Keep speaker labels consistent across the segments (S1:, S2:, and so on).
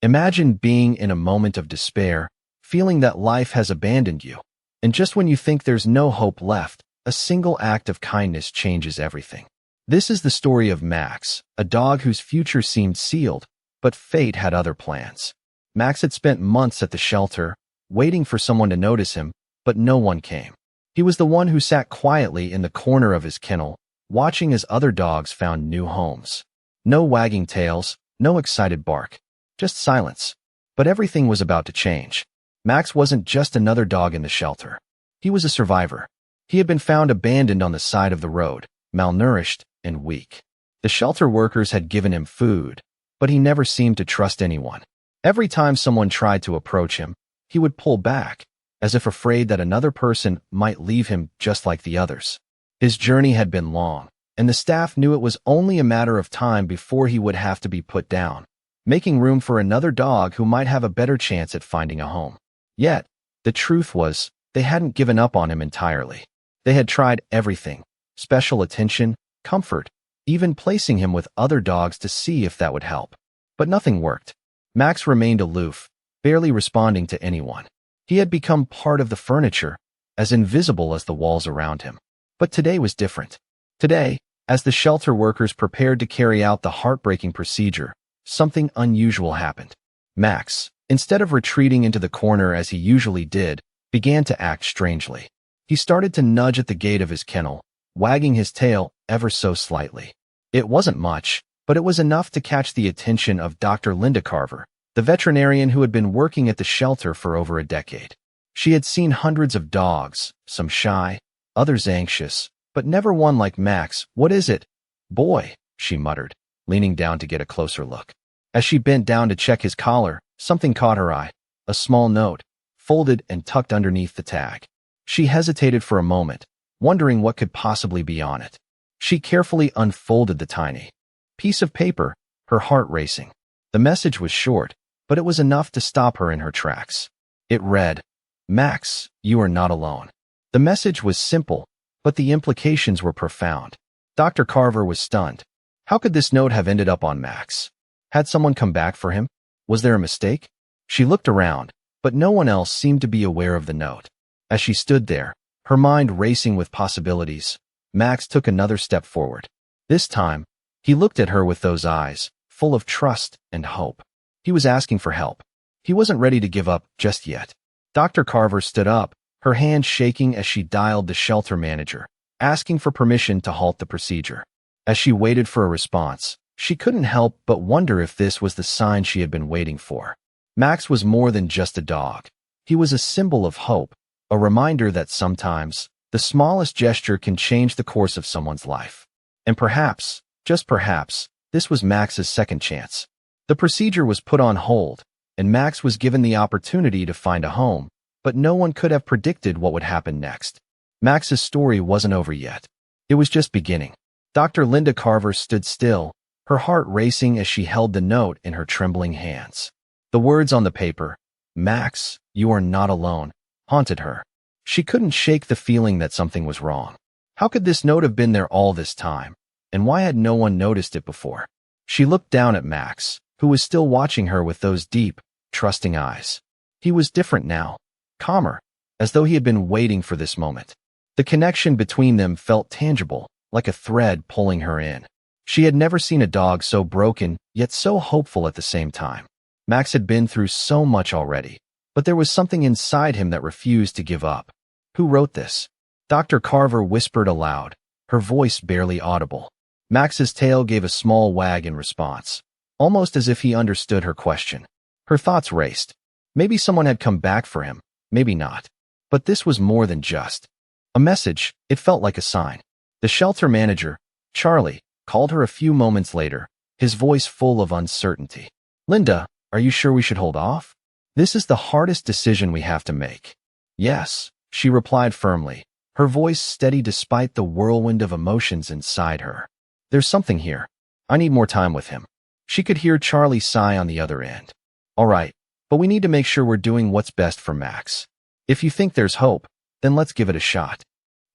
S1: Imagine being in a moment of despair, feeling that life has abandoned you. And just when you think there's no hope left, a single act of kindness changes everything. This is the story of Max, a dog whose future seemed sealed, but fate had other plans. Max had spent months at the shelter, waiting for someone to notice him, but no one came. He was the one who sat quietly in the corner of his kennel, watching as other dogs found new homes. No wagging tails, no excited bark, just silence. But everything was about to change. Max wasn't just another dog in the shelter. He was a survivor. He had been found abandoned on the side of the road, malnourished and weak. The shelter workers had given him food, but he never seemed to trust anyone. Every time someone tried to approach him, he would pull back, as if afraid that another person might leave him just like the others. His journey had been long, and the staff knew it was only a matter of time before he would have to be put down, making room for another dog who might have a better chance at finding a home. Yet, the truth was, they hadn't given up on him entirely. They had tried everything: special attention, comfort, even placing him with other dogs to see if that would help. But nothing worked. Max remained aloof, barely responding to anyone. He had become part of the furniture, as invisible as the walls around him. But today was different. Today, as the shelter workers prepared to carry out the heartbreaking procedure, something unusual happened. Max, instead of retreating into the corner as he usually did, began to act strangely. He started to nudge at the gate of his kennel, wagging his tail ever so slightly. It wasn't much, but it was enough to catch the attention of Dr. Linda Carver, the veterinarian who had been working at the shelter for over a decade. She had seen hundreds of dogs, some shy, others anxious, but never one like Max. "What is it, boy?" she muttered, leaning down to get a closer look. As she bent down to check his collar, something caught her eye: a small note, folded and tucked underneath the tag. She hesitated for a moment, wondering what could possibly be on it. She carefully unfolded the tiny piece of paper, her heart racing. The message was short, but it was enough to stop her in her tracks. It read, "Max, you are not alone." The message was simple, but the implications were profound. Dr. Carver was stunned. How could this note have ended up on Max? Had someone come back for him? Was there a mistake? She looked around, but no one else seemed to be aware of the note. As she stood there, her mind racing with possibilities, Max took another step forward. This time, he looked at her with those eyes, full of trust and hope. He was asking for help. He wasn't ready to give up just yet. Dr. Carver stood up, her hand shaking as she dialed the shelter manager, asking for permission to halt the procedure. As she waited for a response, she couldn't help but wonder if this was the sign she had been waiting for. Max was more than just a dog. He was a symbol of hope, a reminder that sometimes, the smallest gesture can change the course of someone's life. And perhaps, just perhaps, this was Max's second chance. The procedure was put on hold, and Max was given the opportunity to find a home, but no one could have predicted what would happen next. Max's story wasn't over yet. It was just beginning. Dr. Linda Carver stood still, her heart racing as she held the note in her trembling hands. The words on the paper, "Max, you are not alone," haunted her. She couldn't shake the feeling that something was wrong. How could this note have been there all this time? And why had no one noticed it before? She looked down at Max, who was still watching her with those deep, trusting eyes. He was different now, calmer, as though he had been waiting for this moment. The connection between them felt tangible, like a thread pulling her in. She had never seen a dog so broken, yet so hopeful at the same time. Max had been through so much already, but there was something inside him that refused to give up. Who wrote this? Dr. Carver whispered aloud, her voice barely audible. Max's tail gave a small wag in response, almost as if he understood her question. Her thoughts raced. Maybe someone had come back for him, maybe not. But this was more than just a message. It felt like a sign. The shelter manager, Charlie, called her a few moments later, his voice full of uncertainty. "Linda, are you sure we should hold off? This is the hardest decision we have to make." "Yes," she replied firmly, her voice steady despite the whirlwind of emotions inside her. "There's something here. I need more time with him." She could hear Charlie sigh on the other end. "All right, but we need to make sure we're doing what's best for Max. If you think there's hope, then let's give it a shot."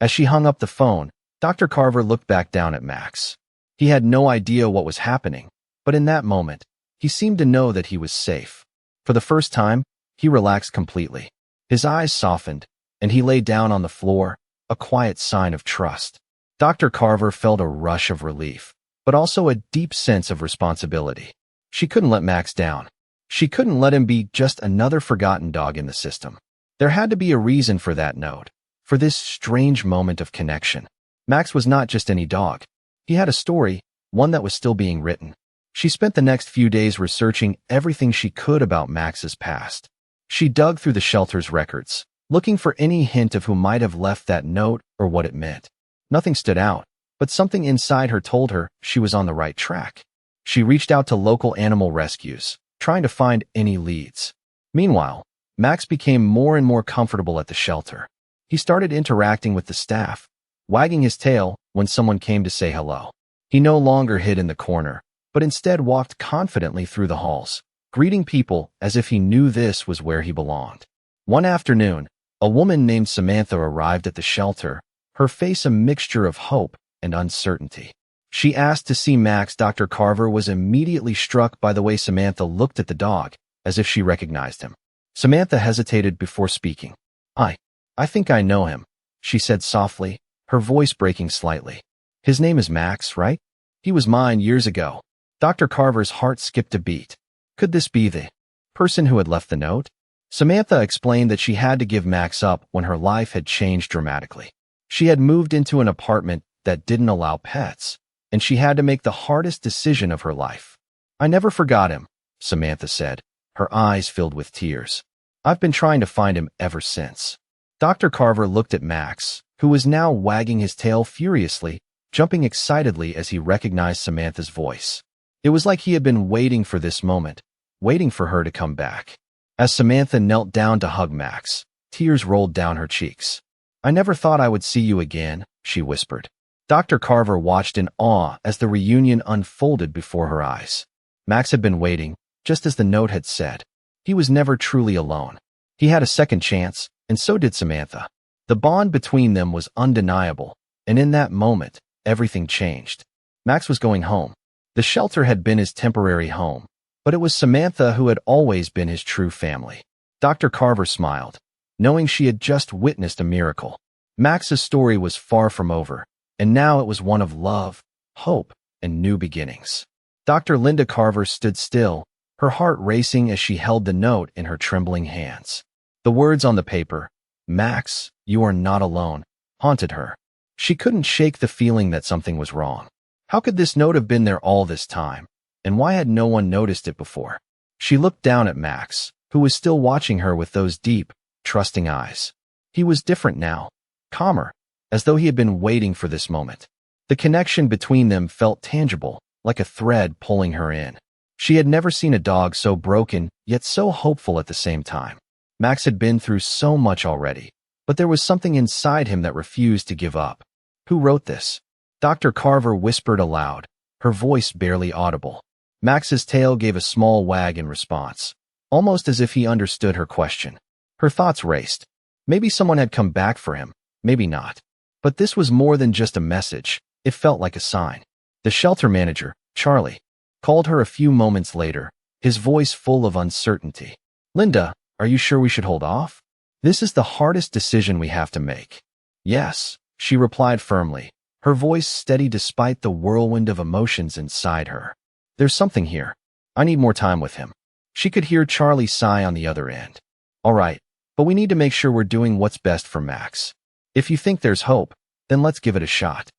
S1: As she hung up the phone, Dr. Carver looked back down at Max. He had no idea what was happening, but in that moment, he seemed to know that he was safe. For the first time, he relaxed completely. His eyes softened, and he lay down on the floor, a quiet sign of trust. Dr. Carver felt a rush of relief, but also a deep sense of responsibility. She couldn't let Max down. She couldn't let him be just another forgotten dog in the system. There had to be a reason for that note, for this strange moment of connection. Max was not just any dog. He had a story, one that was still being written. She spent the next few days researching everything she could about Max's past. She dug through the shelter's records, looking for any hint of who might have left that note or what it meant. Nothing stood out, but something inside her told her she was on the right track. She reached out to local animal rescues, trying to find any leads. Meanwhile, Max became more and more comfortable at the shelter. He started interacting with the staff, wagging his tail when someone came to say hello. He no longer hid in the corner, but instead walked confidently through the halls, greeting people as if he knew this was where he belonged. One afternoon, a woman named Samantha arrived at the shelter, her face a mixture of hope and uncertainty. She asked to see Max. Dr. Carver was immediately struck by the way Samantha looked at the dog, as if she recognized him. Samantha hesitated before speaking. I think I know him, she said softly, her voice breaking slightly. His name is Max, right? He was mine years ago. Dr. Carver's heart skipped a beat. Could this be the person who had left the note? Samantha explained that she had to give Max up when her life had changed dramatically. She had moved into an apartment that didn't allow pets, and she had to make the hardest decision of her life. I never forgot him, Samantha said, her eyes filled with tears. I've been trying to find him ever since. Dr. Carver looked at Max, who was now wagging his tail furiously, jumping excitedly as he recognized Samantha's voice. It was like he had been waiting for this moment, waiting for her to come back. As Samantha knelt down to hug Max, tears rolled down her cheeks. I never thought I would see you again, she whispered. Dr. Carver watched in awe as the reunion unfolded before her eyes. Max had been waiting, just as the note had said. He was never truly alone. He had a second chance, and so did Samantha. The bond between them was undeniable, and in that moment, everything changed. Max was going home. The shelter had been his temporary home, but it was Samantha who had always been his true family. Dr. Carver smiled, knowing she had just witnessed a miracle. Max's story was far from over, and now it was one of love, hope, and new beginnings. Dr. Linda Carver stood still, her heart racing as she held the note in her trembling hands. The words on the paper, "Max, you are not alone," haunted her. She couldn't shake the feeling that something was wrong. How could this note have been there all this time, and why had no one noticed it before? She looked down at Max, who was still watching her with those deep, trusting eyes. He was different now, calmer, as though he had been waiting for this moment. The connection between them felt tangible, like a thread pulling her in. She had never seen a dog so broken, yet so hopeful at the same time. Max had been through so much already, but there was something inside him that refused to give up. Who wrote this? Dr. Carver whispered aloud, her voice barely audible. Max's tail gave a small wag in response, almost as if he understood her question. Her thoughts raced. Maybe someone had come back for him, maybe not. But this was more than just a message, it felt like a sign. The shelter manager, Charlie, called her a few moments later, his voice full of uncertainty. "Linda, are you sure we should hold off? This is the hardest decision we have to make." "Yes," she replied firmly, her voice steady despite the whirlwind of emotions inside her. "There's something here. I need more time with him." She could hear Charlie sigh on the other end. "All right, but we need to make sure we're doing what's best for Max. If you think there's hope, then let's give it a shot."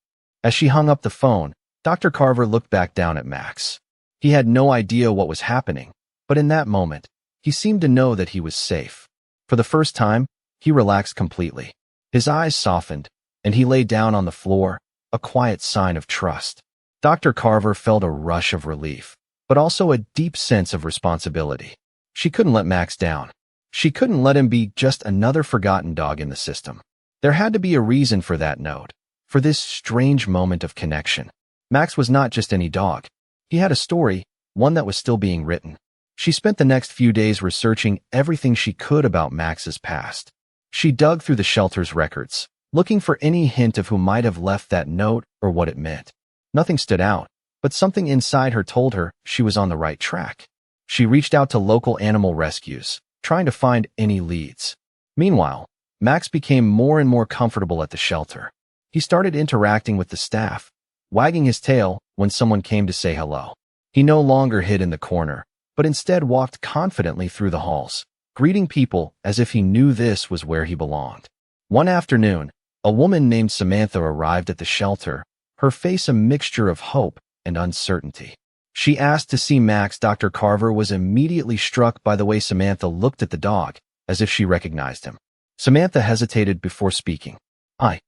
S1: As she hung up the phone, Dr. Carver looked back down at Max. He had no idea what was happening, but in that moment, he seemed to know that he was safe. For the first time, he relaxed completely. His eyes softened, and he lay down on the floor, a quiet sign of trust. Dr. Carver felt a rush of relief, but also a deep sense of responsibility. She couldn't let Max down. She couldn't let him be just another forgotten dog in the system. There had to be a reason for that note, for this strange moment of connection. Max was not just any dog. He had a story, one that was still being written. She spent the next few days researching everything she could about Max's past. She dug through the shelter's records, looking for any hint of who might have left that note or what it meant. Nothing stood out, but something inside her told her she was on the right track. She reached out to local animal rescues, trying to find any leads. Meanwhile, Max became more and more comfortable at the shelter. He started interacting with the staff, wagging his tail when someone came to say hello. He no longer hid in the corner, but instead walked confidently through the halls, greeting people as if he knew this was where he belonged. One afternoon, a woman named Samantha arrived at the shelter, her face a mixture of hope and uncertainty. She asked to see Max. Dr. Carver was immediately struck by the way Samantha looked at the dog, as if she recognized him. Samantha hesitated before speaking. I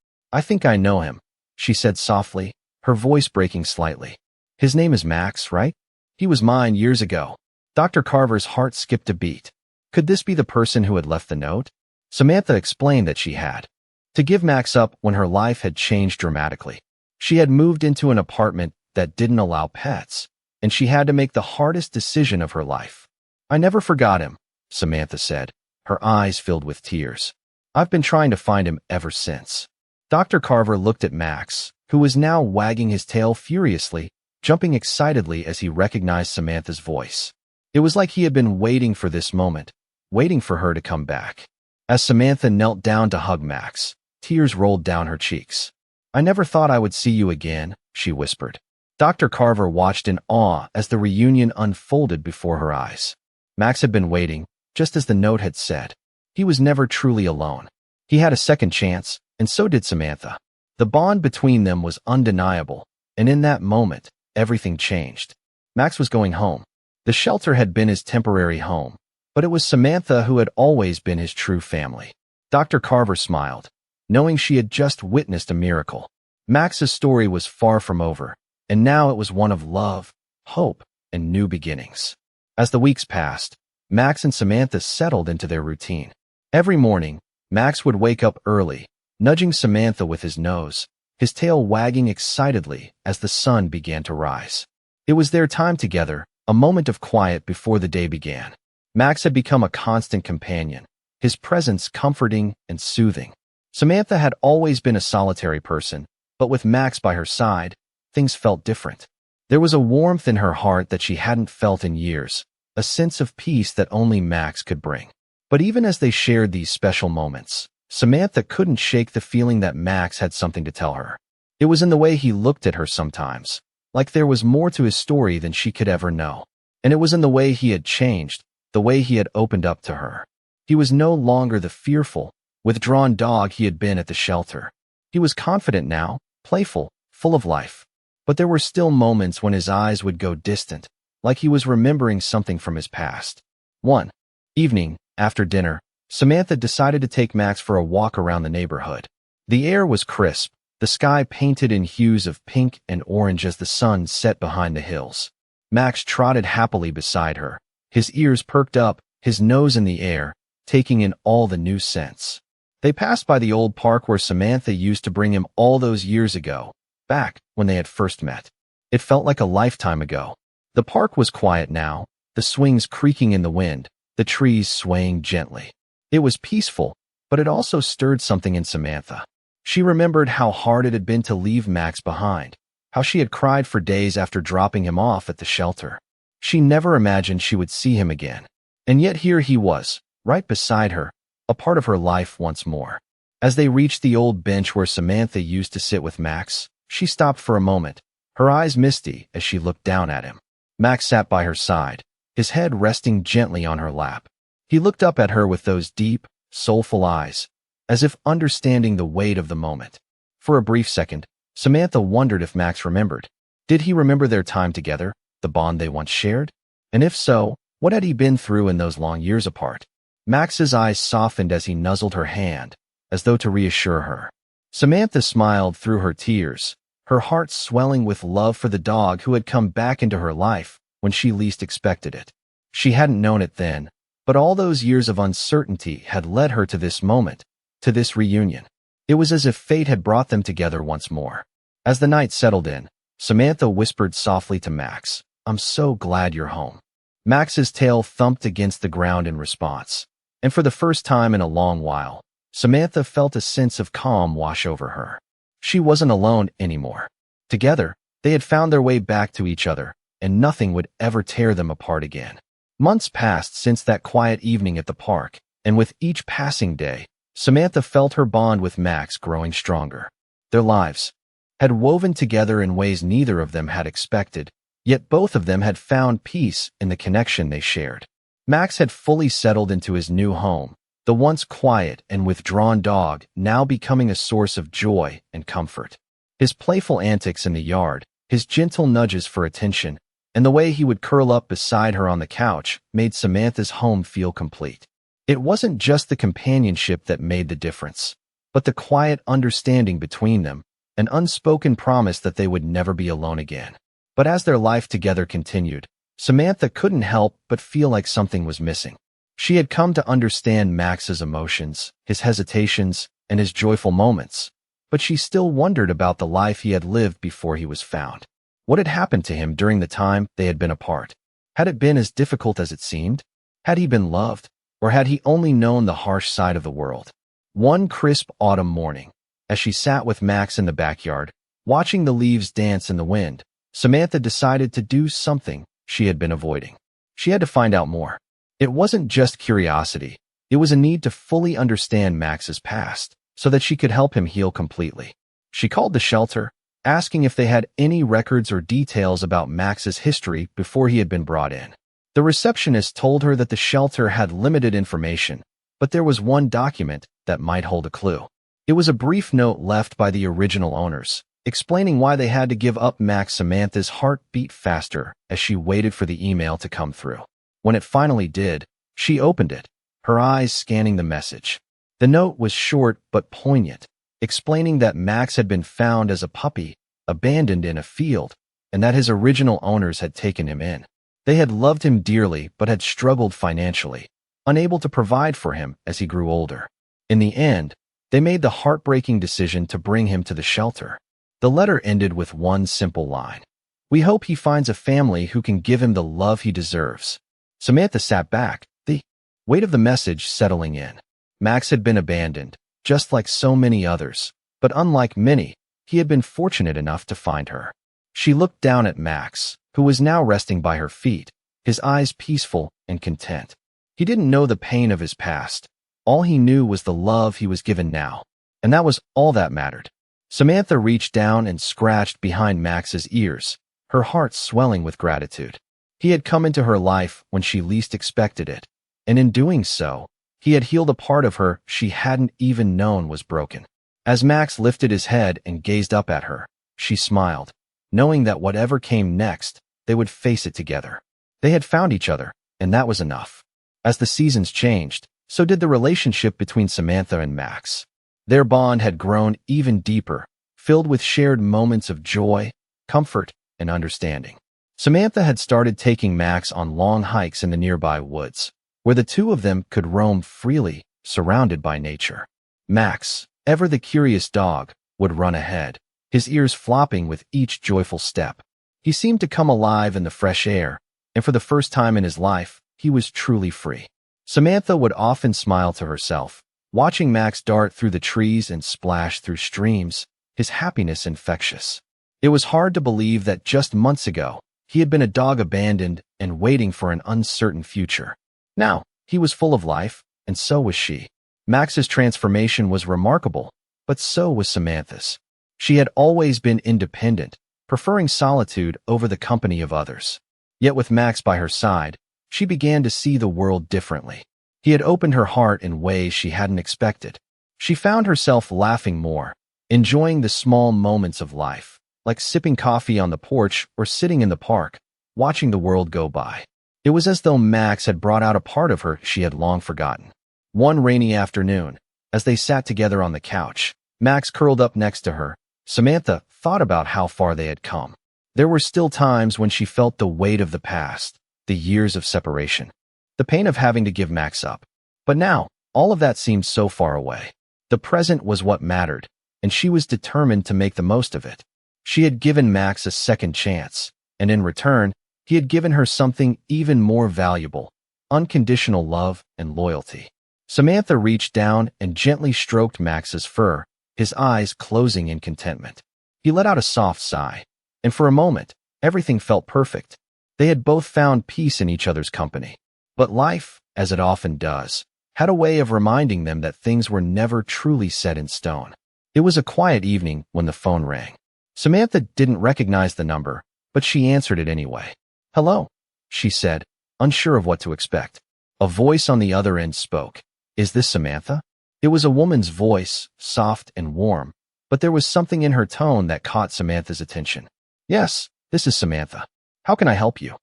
S1: think I know him, she said softly, her voice breaking slightly. His name is Max, right? He was mine years ago. Dr. Carver's heart skipped a beat. Could this be the person who had left the note? Samantha explained that she had to give Max up when her life had changed dramatically. She had moved into an apartment that didn't allow pets, and she had to make the hardest decision of her life. I never forgot him, Samantha said, her eyes filled with tears. I've been trying to find him ever since. Dr. Carver looked at Max, who was now wagging his tail furiously, jumping excitedly as he recognized Samantha's voice. It was like he had been waiting for this moment, waiting for her to come back. As Samantha knelt down to hug Max, tears rolled down her cheeks. I never thought I would see you again, she whispered. Dr. Carver watched in awe as the reunion unfolded before her eyes. Max had been waiting, just as the note had said. He was never truly alone. He had a second chance, and so did Samantha. The bond between them was undeniable, and in that moment, everything changed. Max was going home. The shelter had been his temporary home, but it was Samantha who had always been his true family. Dr. Carver smiled, knowing she had just witnessed a miracle. Max's story was far from over, and now it was one of love, hope, and new beginnings. As the weeks passed, Max and Samantha settled into their routine. Every morning, Max would wake up early, nudging Samantha with his nose, his tail wagging excitedly as the sun began to rise. It was their time together, a moment of quiet before the day began. Max had become a constant companion, his presence comforting and soothing. Samantha had always been a solitary person, but with Max by her side, things felt different. There was a warmth in her heart that she hadn't felt in years, a sense of peace that only Max could bring. But even as they shared these special moments, Samantha couldn't shake the feeling that Max had something to tell her. It was in the way he looked at her sometimes, like there was more to his story than she could ever know. And it was in the way he had changed, the way he had opened up to her. He was no longer the fearful, withdrawn dog he had been at the shelter. He was confident now, playful, full of life. But there were still moments when his eyes would go distant, like he was remembering something from his past. One evening, after dinner, Samantha decided to take Max for a walk around the neighborhood. The air was crisp, the sky painted in hues of pink and orange as the sun set behind the hills. Max trotted happily beside her, his ears perked up, his nose in the air, taking in all the new scents. They passed by the old park where Samantha used to bring him all those years ago, back when they had first met. It felt like a lifetime ago. The park was quiet now, the swings creaking in the wind, the trees swaying gently. It was peaceful, but it also stirred something in Samantha. She remembered how hard it had been to leave Max behind, how she had cried for days after dropping him off at the shelter. She never imagined she would see him again. And yet here he was, right beside her, a part of her life once more. As they reached the old bench where Samantha used to sit with Max, she stopped for a moment, her eyes misty as she looked down at him. Max sat by her side, his head resting gently on her lap. He looked up at her with those deep, soulful eyes, as if understanding the weight of the moment. For a brief second, Samantha wondered if Max remembered. Did he remember their time together, the bond they once shared? And if so, what had he been through in those long years apart? Max's eyes softened as he nuzzled her hand, as though to reassure her. Samantha smiled through her tears, her heart swelling with love for the dog who had come back into her life when she least expected it. She hadn't known it then, but all those years of uncertainty had led her to this moment, to this reunion. It was as if fate had brought them together once more. As the night settled in, Samantha whispered softly to Max, "I'm so glad you're home." Max's tail thumped against the ground in response, and for the first time in a long while, Samantha felt a sense of calm wash over her. She wasn't alone anymore. Together, they had found their way back to each other, and nothing would ever tear them apart again. Months passed since that quiet evening at the park, and with each passing day, Samantha felt her bond with Max growing stronger. Their lives had woven together in ways neither of them had expected, yet both of them had found peace in the connection they shared. Max had fully settled into his new home, the once quiet and withdrawn dog now becoming a source of joy and comfort. His playful antics in the yard, his gentle nudges for attention, and the way he would curl up beside her on the couch made Samantha's home feel complete. It wasn't just the companionship that made the difference, but the quiet understanding between them, an unspoken promise that they would never be alone again. But as their life together continued, Samantha couldn't help but feel like something was missing. She had come to understand Max's emotions, his hesitations, and his joyful moments, but she still wondered about the life he had lived before he was found. What had happened to him during the time they had been apart? Had it been as difficult as it seemed? Had he been loved, or had he only known the harsh side of the world? One crisp autumn morning, as she sat with Max in the backyard, watching the leaves dance in the wind, Samantha decided to do something she had been avoiding. She had to find out more. It wasn't just curiosity. It was a need to fully understand Max's past, so that she could help him heal completely. She called the shelter, asking if they had any records or details about Max's history before he had been brought in. The receptionist told her that the shelter had limited information, but there was one document that might hold a clue. It was a brief note left by the original owners, explaining why they had to give up Max. Samantha's heart beat faster as she waited for the email to come through. When it finally did, she opened it, her eyes scanning the message. The note was short but poignant, explaining that Max had been found as a puppy, abandoned in a field, and that his original owners had taken him in. They had loved him dearly but had struggled financially, unable to provide for him as he grew older. In the end, they made the heartbreaking decision to bring him to the shelter. The letter ended with one simple line: "We hope he finds a family who can give him the love he deserves." Samantha sat back, the weight of the message settling in. Max had been abandoned, just like so many others, but unlike many, he had been fortunate enough to find her. She looked down at Max, who was now resting by her feet, his eyes peaceful and content. He didn't know the pain of his past. All he knew was the love he was given now, and that was all that mattered. Samantha reached down and scratched behind Max's ears, her heart swelling with gratitude. He had come into her life when she least expected it, and in doing so, he had healed a part of her she hadn't even known was broken. As Max lifted his head and gazed up at her, she smiled, knowing that whatever came next, they would face it together. They had found each other, and that was enough. As the seasons changed, so did the relationship between Samantha and Max. Their bond had grown even deeper, filled with shared moments of joy, comfort, and understanding. Samantha had started taking Max on long hikes in the nearby woods, where the two of them could roam freely, surrounded by nature. Max, ever the curious dog, would run ahead, his ears flopping with each joyful step. He seemed to come alive in the fresh air, and for the first time in his life, he was truly free. Samantha would often smile to herself, watching Max dart through the trees and splash through streams, his happiness infectious. It was hard to believe that just months ago, he had been a dog abandoned and waiting for an uncertain future. Now, he was full of life, and so was she. Max's transformation was remarkable, but so was Samantha's. She had always been independent, preferring solitude over the company of others. Yet with Max by her side, she began to see the world differently. He had opened her heart in ways she hadn't expected. She found herself laughing more, enjoying the small moments of life, like sipping coffee on the porch or sitting in the park, watching the world go by. It was as though Max had brought out a part of her she had long forgotten. One rainy afternoon, as they sat together on the couch, Max curled up next to her, Samantha thought about how far they had come. There were still times when she felt the weight of the past, the years of separation, the pain of having to give Max up. But now, all of that seemed so far away. The present was what mattered, and she was determined to make the most of it. She had given Max a second chance, and in return, he had given her something even more valuable: unconditional love and loyalty. Samantha reached down and gently stroked Max's fur, his eyes closing in contentment. He let out a soft sigh, and for a moment, everything felt perfect. They had both found peace in each other's company. But life, as it often does, had a way of reminding them that things were never truly set in stone. It was a quiet evening when the phone rang. Samantha didn't recognize the number, but she answered it anyway. "Hello," she said, unsure of what to expect. A voice on the other end spoke. "Is this Samantha?" It was a woman's voice, soft and warm, but there was something in her tone that caught Samantha's attention. "Yes, this is Samantha. How can I help you?"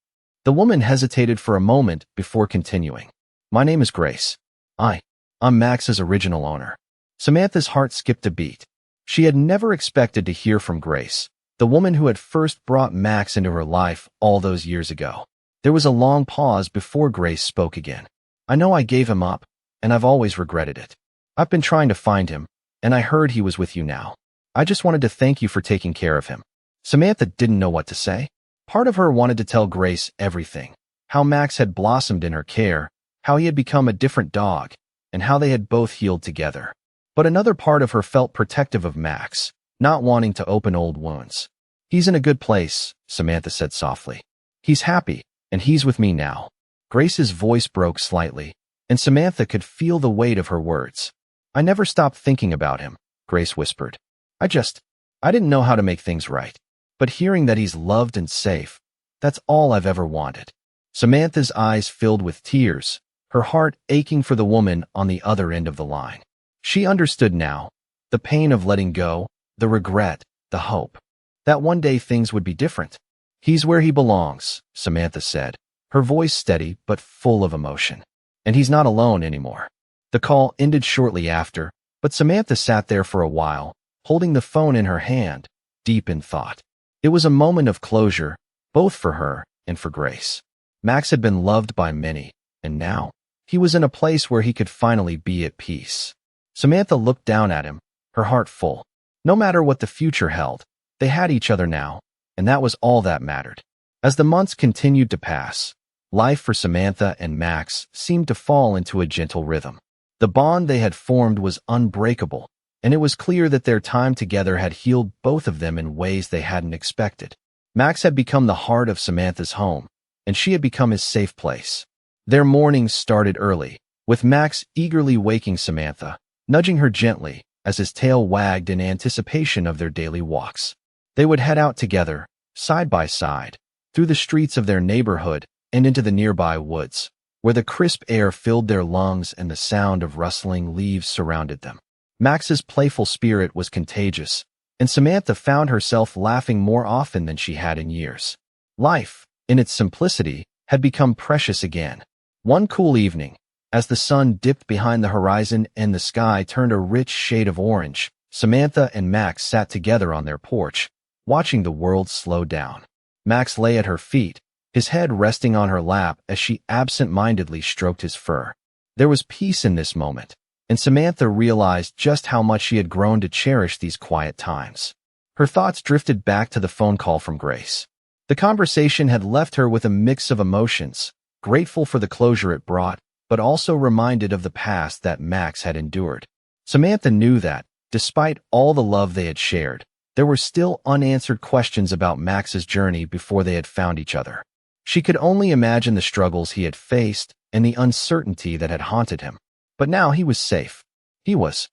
S1: The woman hesitated for a moment before continuing. "My name is Grace. I'm Max's original owner." Samantha's heart skipped a beat. She had never expected to hear from Grace, the woman who had first brought Max into her life all those years ago. There was a long pause before Grace spoke again. "I know I gave him up, and I've always regretted it. I've been trying to find him, and I heard he was with you now. I just wanted to thank you for taking care of him." Samantha didn't know what to say. Part of her wanted to tell Grace everything, how Max had blossomed in her care, how he had become a different dog, and how they had both healed together. But another part of her felt protective of Max, not wanting to open old wounds. "He's in a good place," Samantha said softly. "He's happy, and he's with me now." Grace's voice broke slightly, and Samantha could feel the weight of her words. "I never stopped thinking about him," Grace whispered. I didn't know how to make things right. But hearing that he's loved and safe, that's all I've ever wanted." Samantha's eyes filled with tears, her heart aching for the woman on the other end of the line. She understood now, the pain of letting go, the regret, the hope, that one day things would be different. "He's where he belongs," Samantha said, her voice steady but full of emotion. "And he's not alone anymore." The call ended shortly after, but Samantha sat there for a while, holding the phone in her hand, deep in thought. It was a moment of closure, both for her and for Grace. Max had been loved by many, and now he was in a place where he could finally be at peace. Samantha looked down at him, her heart full. No matter what the future held, they had each other now, and that was all that mattered. As the months continued to pass, life for Samantha and Max seemed to fall into a gentle rhythm. The bond they had formed was unbreakable, and it was clear that their time together had healed both of them in ways they hadn't expected. Max had become the heart of Samantha's home, and she had become his safe place. Their mornings started early, with Max eagerly waking Samantha, nudging her gently as his tail wagged in anticipation of their daily walks. They would head out together, side by side, through the streets of their neighborhood and into the nearby woods, where the crisp air filled their lungs and the sound of rustling leaves surrounded them. Max's playful spirit was contagious, and Samantha found herself laughing more often than she had in years. Life, in its simplicity, had become precious again. One cool evening, as the sun dipped behind the horizon and the sky turned a rich shade of orange, Samantha and Max sat together on their porch, watching the world slow down. Max lay at her feet, his head resting on her lap as she absent-mindedly stroked his fur. There was peace in this moment, and Samantha realized just how much she had grown to cherish these quiet times. Her thoughts drifted back to the phone call from Grace. The conversation had left her with a mix of emotions, grateful for the closure it brought, but also reminded of the past that Max had endured. Samantha knew that, despite all the love they had shared, there were still unanswered questions about Max's journey before they had found each other. She could only imagine the struggles he had faced and the uncertainty that had haunted him. But now he was safe. He was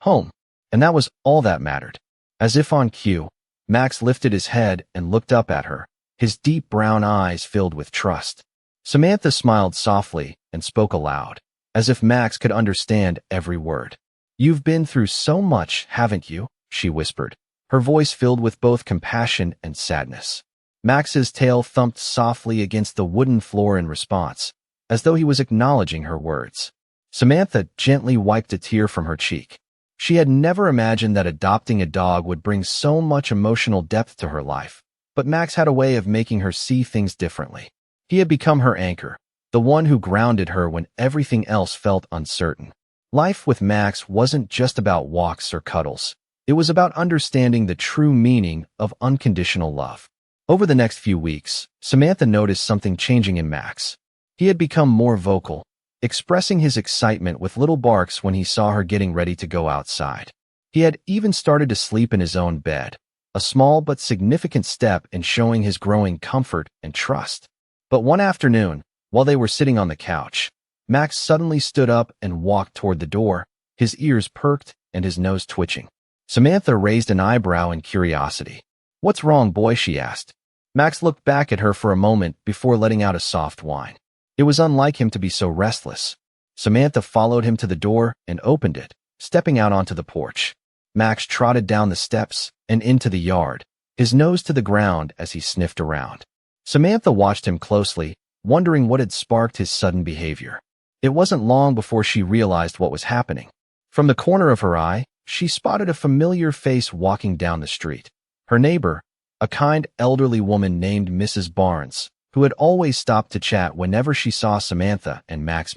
S1: home, and that was all that mattered. As if on cue, Max lifted his head and looked up at her, his deep brown eyes filled with trust. Samantha smiled softly and spoke aloud, as if Max could understand every word. "You've been through so much, haven't you?" she whispered, her voice filled with both compassion and sadness. Max's tail thumped softly against the wooden floor in response, as though he was acknowledging her words. Samantha gently wiped a tear from her cheek. She had never imagined that adopting a dog would bring so much emotional depth to her life, but Max had a way of making her see things differently. He had become her anchor, the one who grounded her when everything else felt uncertain. Life with Max wasn't just about walks or cuddles. It was about understanding the true meaning of unconditional love. Over the next few weeks, Samantha noticed something changing in Max. He had become more vocal, expressing his excitement with little barks when he saw her getting ready to go outside. He had even started to sleep in his own bed, a small but significant step in showing his growing comfort and trust. But one afternoon, While they were sitting on the couch, Max suddenly stood up and walked toward the door, his ears perked and his nose twitching. Samantha raised an eyebrow in curiosity. "What's wrong, boy?" she asked. Max looked back at her for a moment before letting out a soft whine. It was unlike him to be so restless. Samantha followed him to the door and opened it, stepping out onto the porch. Max trotted down the steps and into the yard, his nose to the ground as he sniffed around. Samantha watched him closely, wondering what had sparked his sudden behavior. It wasn't long before she realized what was happening. From the corner of her eye, she spotted a familiar face walking down the street. Her neighbor, a kind elderly woman named Mrs. Barnes, who had always stopped to chat whenever she saw Samantha and Max,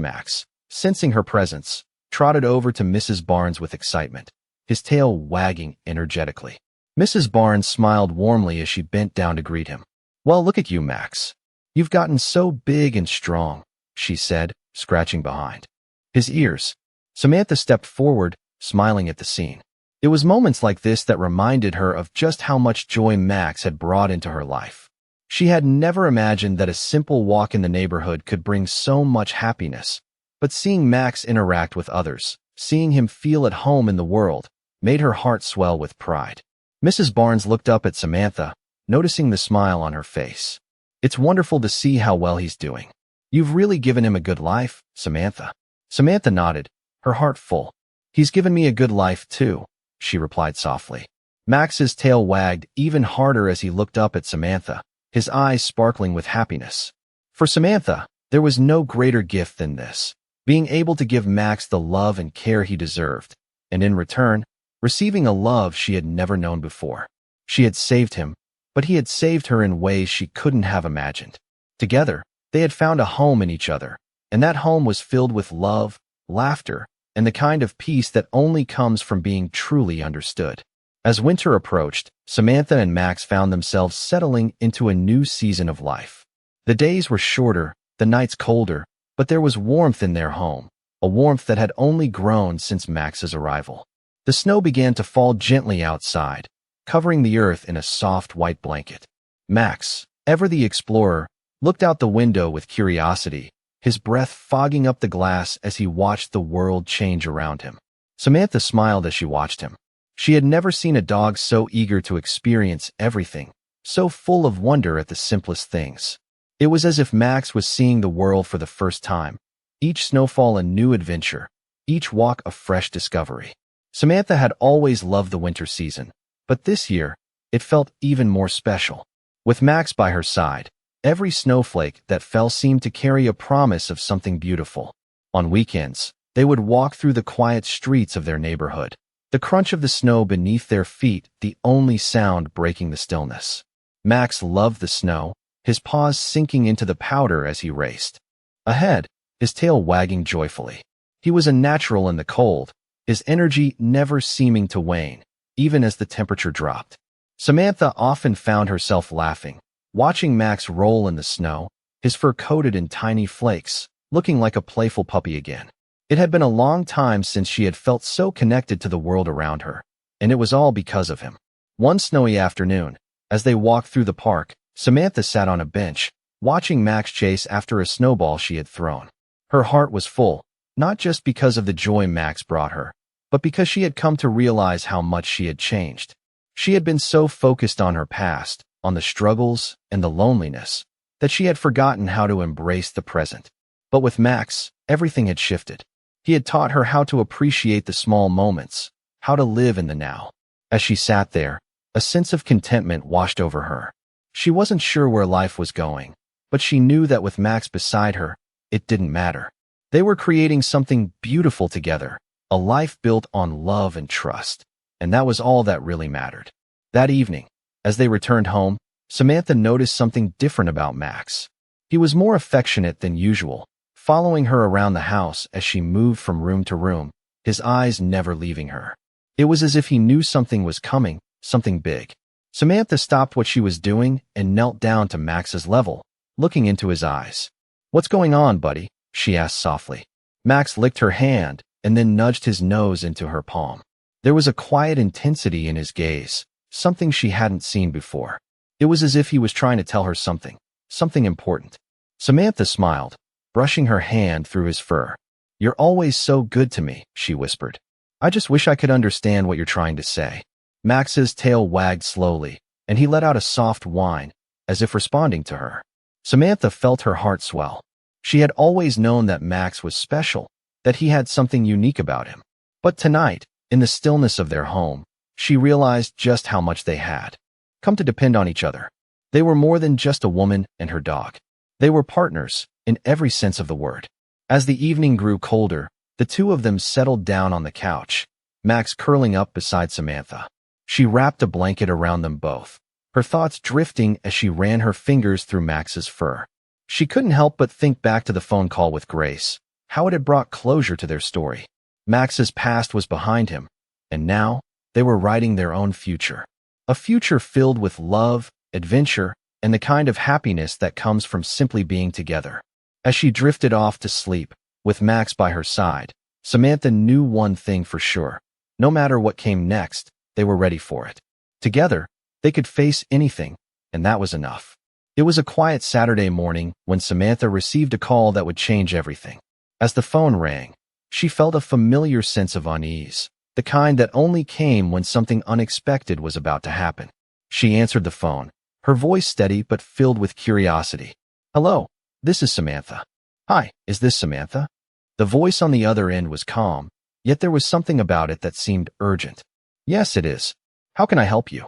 S1: sensing her presence, trotted over to Mrs. Barnes with excitement, his tail wagging energetically. Mrs. Barnes smiled warmly as she bent down to greet him. "Well, look at you, Max. You've gotten so big and strong," she said, scratching behind his ears. Samantha stepped forward, smiling at the scene. It was moments like this that reminded her of just how much joy Max had brought into her life. She had never imagined that a simple walk in the neighborhood could bring so much happiness, but seeing Max interact with others, seeing him feel at home in the world, made her heart swell with pride. Mrs. Barnes looked up at Samantha, noticing the smile on her face. "It's wonderful to see how well he's doing. You've really given him a good life, Samantha." Samantha nodded, her heart full. "He's given me a good life, too," she replied softly. Max's tail wagged even harder as he looked up at Samantha, his eyes sparkling with happiness. For Samantha, there was no greater gift than this, being able to give Max the love and care he deserved, and in return, receiving a love she had never known before. She had saved him, but he had saved her in ways she couldn't have imagined. Together, they had found a home in each other, and that home was filled with love, laughter, and the kind of peace that only comes from being truly understood. As winter approached, Samantha and Max found themselves settling into a new season of life. The days were shorter, the nights colder, but there was warmth in their home, a warmth that had only grown since Max's arrival. The snow began to fall gently outside, covering the earth in a soft white blanket. Max, ever the explorer, looked out the window with curiosity, his breath fogging up the glass as he watched the world change around him. Samantha smiled as she watched him. She had never seen a dog so eager to experience everything, so full of wonder at the simplest things. It was as if Max was seeing the world for the first time, each snowfall a new adventure, each walk a fresh discovery. Samantha had always loved the winter season, but this year, it felt even more special. With Max by her side, every snowflake that fell seemed to carry a promise of something beautiful. On weekends, they would walk through the quiet streets of their neighborhood, the crunch of the snow beneath their feet the only sound breaking the stillness. Max loved the snow, his paws sinking into the powder as he raced. Ahead, his tail wagging joyfully. He was a natural in the cold, his energy never seeming to wane, even as the temperature dropped. Samantha often found herself laughing, watching Max roll in the snow, his fur coated in tiny flakes, looking like a playful puppy again. It had been a long time since she had felt so connected to the world around her, and it was all because of him. One snowy afternoon, as they walked through the park, Samantha sat on a bench, watching Max chase after a snowball she had thrown. Her heart was full, not just because of the joy Max brought her, but because she had come to realize how much she had changed. She had been so focused on her past, on the struggles and the loneliness, that she had forgotten how to embrace the present. But with Max, everything had shifted. He had taught her how to appreciate the small moments, how to live in the now. As she sat there, a sense of contentment washed over her. She wasn't sure where life was going, but she knew that with Max beside her, it didn't matter. They were creating something beautiful together, a life built on love and trust, and that was all that really mattered. That evening, as they returned home, Samantha noticed something different about Max. He was more affectionate than usual, following her around the house as she moved from room to room, his eyes never leaving her. It was as if he knew something was coming, something big. Samantha stopped what she was doing and knelt down to Max's level, looking into his eyes. "What's going on, buddy?" she asked softly. Max licked her hand and then nudged his nose into her palm. There was a quiet intensity in his gaze, something she hadn't seen before. It was as if he was trying to tell her something important. Samantha smiled, brushing her hand through his fur. "You're always so good to me," she whispered. "I just wish I could understand what you're trying to say." Max's tail wagged slowly, and he let out a soft whine, as if responding to her. Samantha felt her heart swell. She had always known that Max was special, that he had something unique about him. But tonight, in the stillness of their home, she realized just how much they had come to depend on each other. They were more than just a woman and her dog. They were partners, in every sense of the word. As the evening grew colder, the two of them settled down on the couch, Max curling up beside Samantha. She wrapped a blanket around them both, her thoughts drifting as she ran her fingers through Max's fur. She couldn't help but think back to the phone call with Grace, how it had brought closure to their story. Max's past was behind him, and now they were writing their own future. A future filled with love, adventure, and the kind of happiness that comes from simply being together. As she drifted off to sleep, with Max by her side, Samantha knew one thing for sure. No matter what came next, they were ready for it. Together, they could face anything, and that was enough. It was a quiet Saturday morning when Samantha received a call that would change everything. As the phone rang, she felt a familiar sense of unease, the kind that only came when something unexpected was about to happen. She answered the phone, her voice steady but filled with curiosity. "Hello, this is Samantha." "Hi, is this Samantha?" The voice on the other end was calm, yet there was something about it that seemed urgent. "Yes, it is. How can I help you?"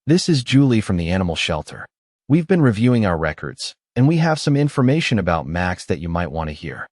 S1: "This is Julie from the animal shelter. We've been reviewing our records, and we have some information about Max that you might want to hear."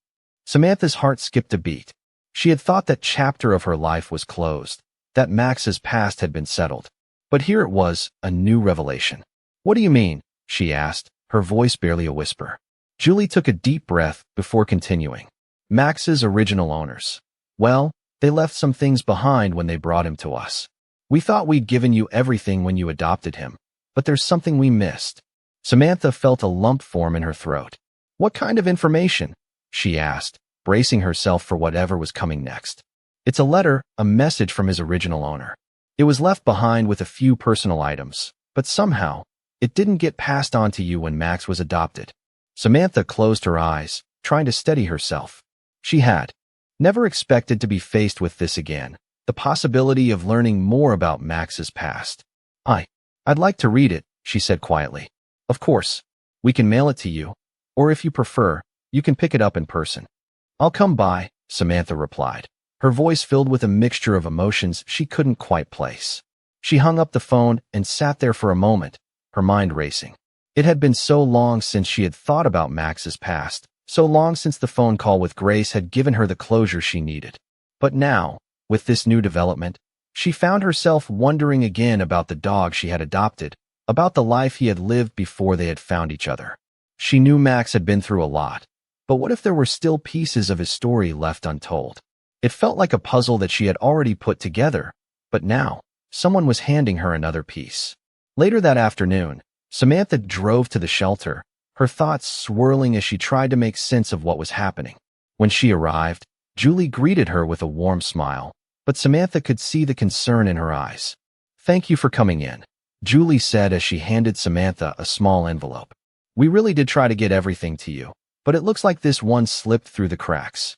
S1: Samantha's heart skipped a beat. She had thought that chapter of her life was closed, that Max's past had been settled. But here it was, a new revelation. "What do you mean?" she asked, her voice barely a whisper. Julie took a deep breath before continuing. "Max's original owners. Well, they left some things behind when they brought him to us. We thought we'd given you everything when you adopted him, but there's something we missed." Samantha felt a lump form in her throat. "What kind of information?" she asked, bracing herself for whatever was coming next. "It's a letter, a message from his original owner. It was left behind with a few personal items, but somehow, it didn't get passed on to you when Max was adopted." Samantha closed her eyes, trying to steady herself. She had never expected to be faced with this again, the possibility of learning more about Max's past. I'd like to read it," she said quietly. "Of course. We can mail it to you, or if you prefer, you can pick it up in person." "I'll come by," Samantha replied, her voice filled with a mixture of emotions she couldn't quite place. She hung up the phone and sat there for a moment, her mind racing. It had been so long since she had thought about Max's past, so long since the phone call with Grace had given her the closure she needed. But now, with this new development, she found herself wondering again about the dog she had adopted, about the life he had lived before they had found each other. She knew Max had been through a lot, but what if there were still pieces of his story left untold? It felt like a puzzle that she had already put together, but now, someone was handing her another piece. Later that afternoon, Samantha drove to the shelter, her thoughts swirling as she tried to make sense of what was happening. When she arrived, Julie greeted her with a warm smile, but Samantha could see the concern in her eyes. "Thank you for coming in," Julie said as she handed Samantha a small envelope. "We really did try to get everything to you, but it looks like this one slipped through the cracks."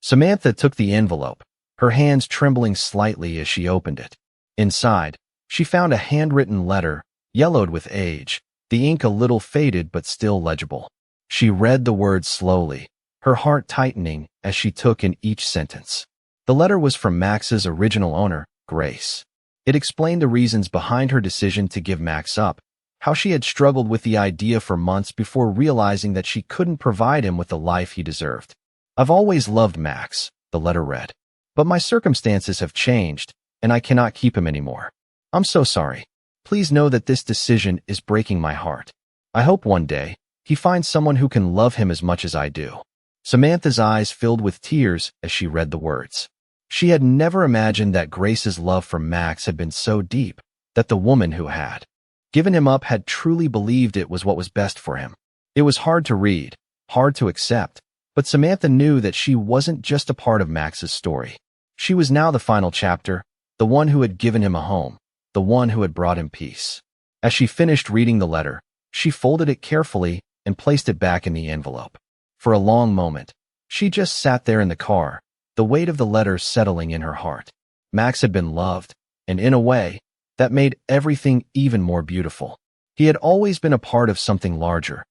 S1: Samantha took the envelope, her hands trembling slightly as she opened it. Inside, she found a handwritten letter, yellowed with age, the ink a little faded but still legible. She read the words slowly, her heart tightening as she took in each sentence. The letter was from Max's original owner, Grace. It explained the reasons behind her decision to give Max up, how she had struggled with the idea for months before realizing that she couldn't provide him with the life he deserved. "I've always loved Max," the letter read, "but my circumstances have changed, and I cannot keep him anymore. I'm so sorry. Please know that this decision is breaking my heart. I hope one day he finds someone who can love him as much as I do." Samantha's eyes filled with tears as she read the words. She had never imagined that Grace's love for Max had been so deep, that the woman who had given him up had truly believed it was what was best for him. It was hard to read, hard to accept, but Samantha knew that she wasn't just a part of Max's story. She was now the final chapter, the one who had given him a home, the one who had brought him peace. As she finished reading the letter, she folded it carefully and placed it back in the envelope. For a long moment, she just sat there in the car, the weight of the letter settling in her heart. Max had been loved, and in a way, that made everything even more beautiful. He had always been a part of something larger,